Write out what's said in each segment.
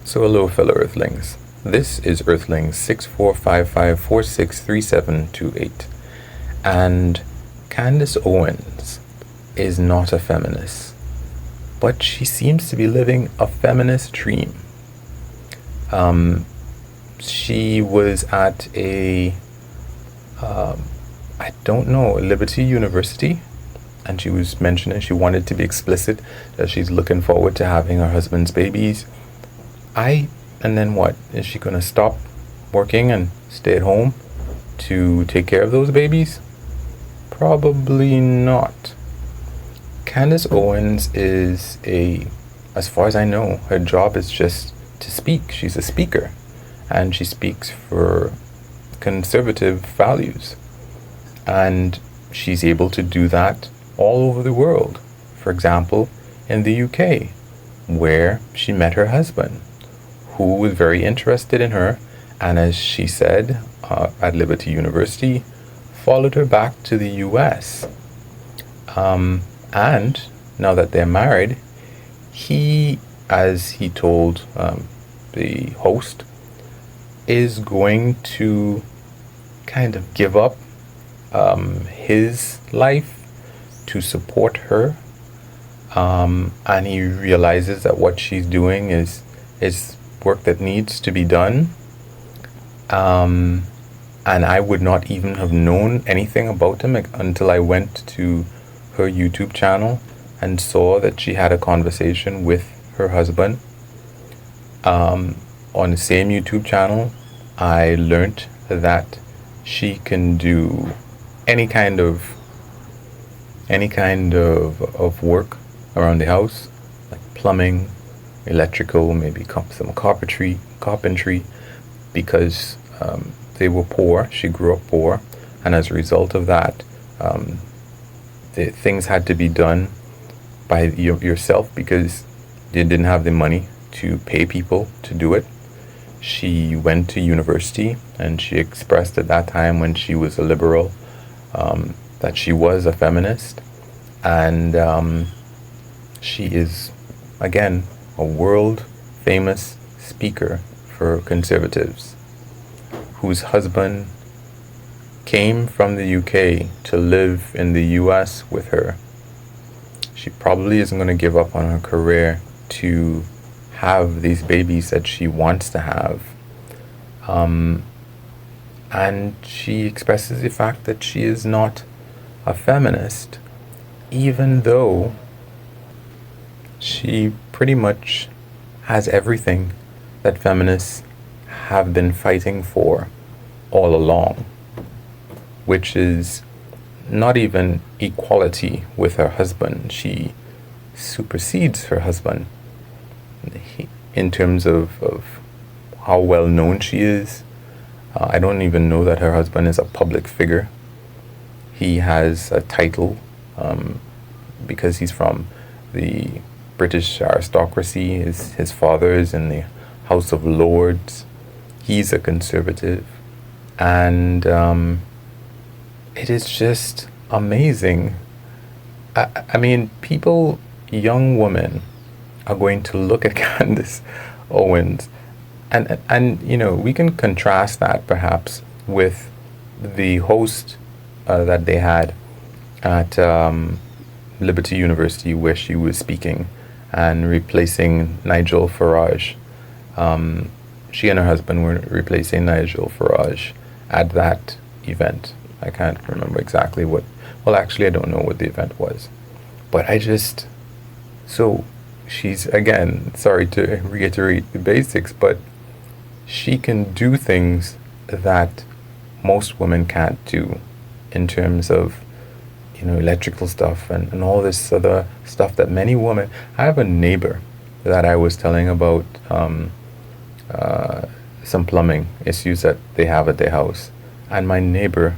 So hello fellow Earthlings. This is Earthling 6455463728. And Candace Owens is not a feminist, but she seems to be living a feminist dream. She was at I don't know, Liberty University, and she was mentioning she wanted to be explicit that she's looking forward to having her husband's babies. And then what? Is she going to stop working and stay at home to take care of those babies? Probably not. Candace Owens is as far as I know, her job is just to speak. She's a speaker, and she speaks for conservative values. And she's able to do that all over the world. For example, in the UK, where she met her husband, who was very interested in her, and as she said at Liberty University, followed her back to the US. And now that they're married, he, as he told the host, is going to kind of give up his life to support her. And he realizes that what she's doing is work that needs to be done. And I would not even have known anything about him until I went to her YouTube channel and saw that she had a conversation with her husband. On the same YouTube channel, I learned that she can do any kind of work around the house, like plumbing, electrical, maybe some carpentry, because they were poor. She grew up poor, and as a result of that, the things had to be done by yourself because they didn't have the money to pay people to do it. She went to university, and she expressed at that time, when she was a liberal, that she was a feminist, and she is, again, a world famous speaker for conservatives, whose husband came from the UK to live in the US with her. She probably isn't going to give up on her career to have these babies that she wants to have. And she expresses the fact that she is not a feminist, even though she pretty much has everything that feminists have been fighting for all along, which is not even equality with her husband. She supersedes her husband in terms of how well known she is. I don't even know that her husband is a public figure. He has a title because he's from the British aristocracy. His father is in the House of Lords. He's a conservative. And it is just amazing. I mean, young women are going to look at Candace Owens, and we can contrast that perhaps with the host that they had at Liberty University, where she was speaking and replacing Nigel Farage. She and her husband were replacing Nigel Farage at that event. I can't remember exactly well, actually, I don't know what the event was. But so she's, again, sorry to reiterate the basics, but she can do things that most women can't do in terms of, electrical stuff and all this other stuff that many women... I have a neighbor that I was telling about some plumbing issues that they have at their house. And my neighbor,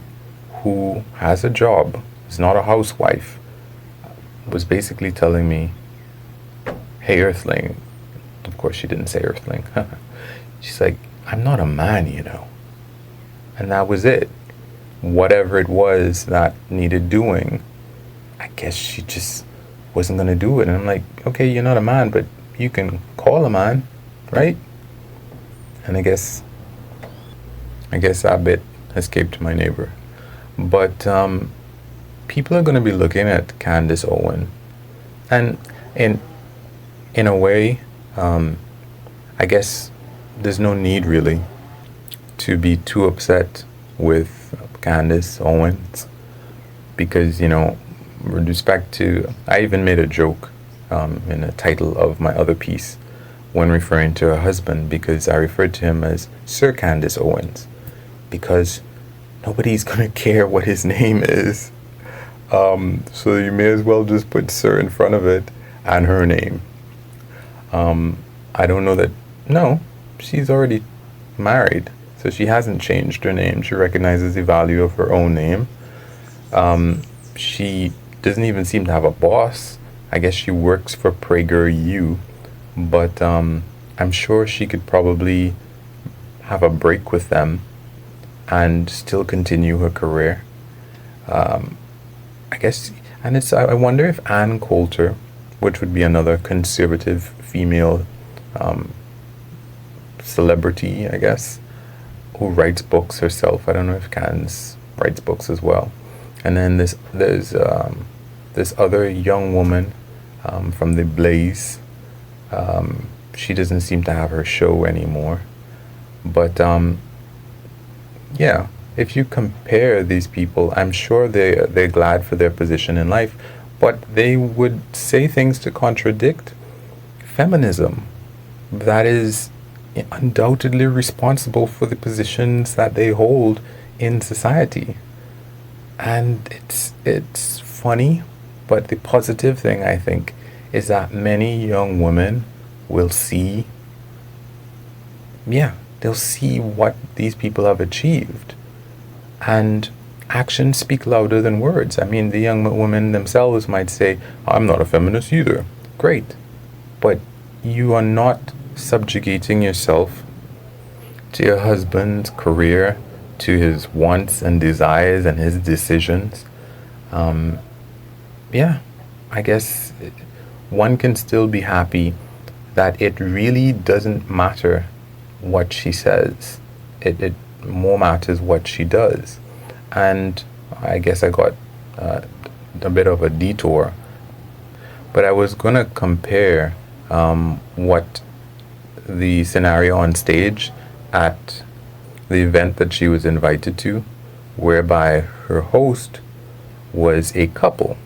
who has a job, is not a housewife, was basically telling me, "Hey, Earthling." Of course, she didn't say Earthling. She's like, "I'm not a man, And that was it. Whatever it was that needed doing, I guess she just wasn't going to do it. And I'm like, okay, you're not a man, but you can call a man, right? And I guess that bit escaped my neighbor. But people are going to be looking at Candace Owens, and in in a way, I guess there's no need really to be too upset with Candace Owens because with respect to, I even made a joke in the title of my other piece when referring to her husband because I referred to him as Sir Candace Owens because nobody's gonna care what his name is. So you may as well just put Sir in front of it and her name. I don't know that. No, she's already married, so she hasn't changed her name. She recognizes the value of her own name. She doesn't even seem to have a boss. I guess she works for PragerU, but I'm sure she could probably have a break with them and still continue her career. I guess, and I wonder if Ann Coulter, which would be another conservative female celebrity, I guess, who writes books herself. I don't know if Candace writes books as well. And then there's this other young woman from the Blaze. She doesn't seem to have her show anymore. But yeah, if you compare these people, I'm sure they're glad for their position in life, but they would say things to contradict feminism that is undoubtedly responsible for the positions that they hold in society. And it's funny, but the positive thing I think is that many young women will see, they'll see what these people have achieved. And actions speak louder than words. I mean, the young women themselves might say, I'm not a feminist either. Great. But you are not subjugating yourself to your husband's career, to his wants and desires and his decisions. I guess one can still be happy that it really doesn't matter what she says. It more matters what she does. And I guess I got a bit of a detour, but I was going to compare what the scenario on stage at the event that she was invited to, whereby her host was a couple.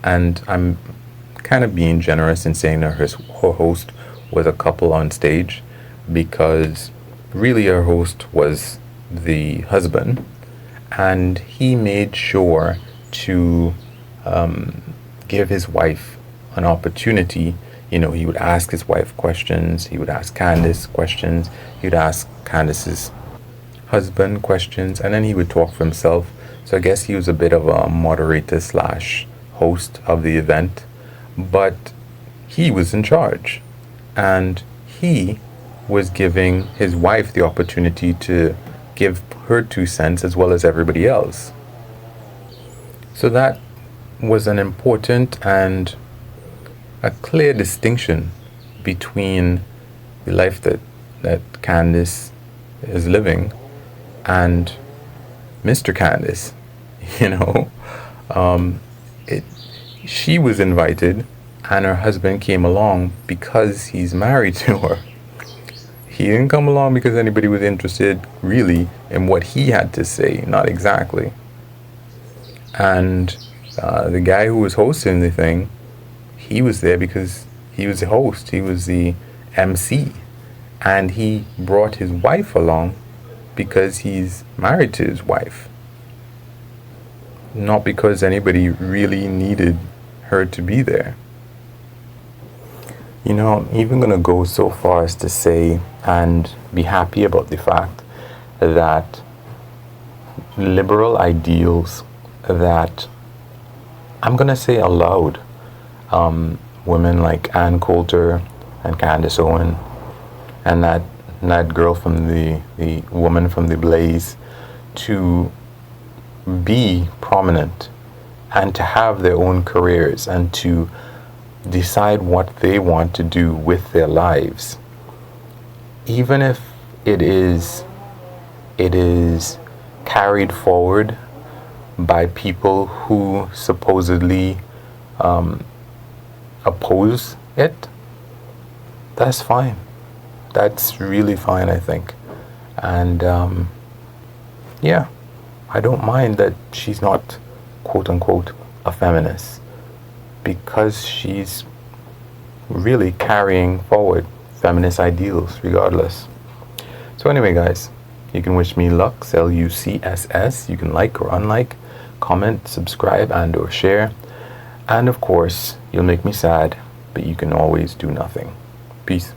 And I'm kind of being generous in saying that her host was a couple on stage, because really her host was the husband, and he made sure to give his wife an opportunity. He would ask his wife questions, he would ask Candace questions, he would ask Candace's husband questions, and then he would talk for himself. So I guess he was a bit of a moderator slash host of the event, but he was in charge, and he was giving his wife the opportunity to give her 2 cents as well as everybody else. So that was an important and a clear distinction between the life that Candace is living and Mr. Candace. She was invited, and her husband came along because he's married to her. He didn't come along because anybody was interested really in what he had to say, not exactly. And the guy who was hosting the thing, he was there because he was the host, he was the MC, and he brought his wife along because he's married to his wife, not because anybody really needed her to be there. I'm even going to go so far as to say and be happy about the fact that liberal ideals that, I'm going to say allowed women like Ann Coulter and Candace Owens and that girl from the woman from the Blaze to be prominent and to have their own careers and to decide what they want to do with their lives. Even if it is carried forward by people who supposedly oppose it, that's fine. That's really fine, I think. And yeah, I don't mind that she's not, quote unquote, a feminist, because she's really carrying forward feminist ideals regardless. So anyway, guys, you can wish me luck, LUCSS. You can like or unlike, comment, subscribe, and or share. And of course, you'll make me sad, but you can always do nothing. Peace.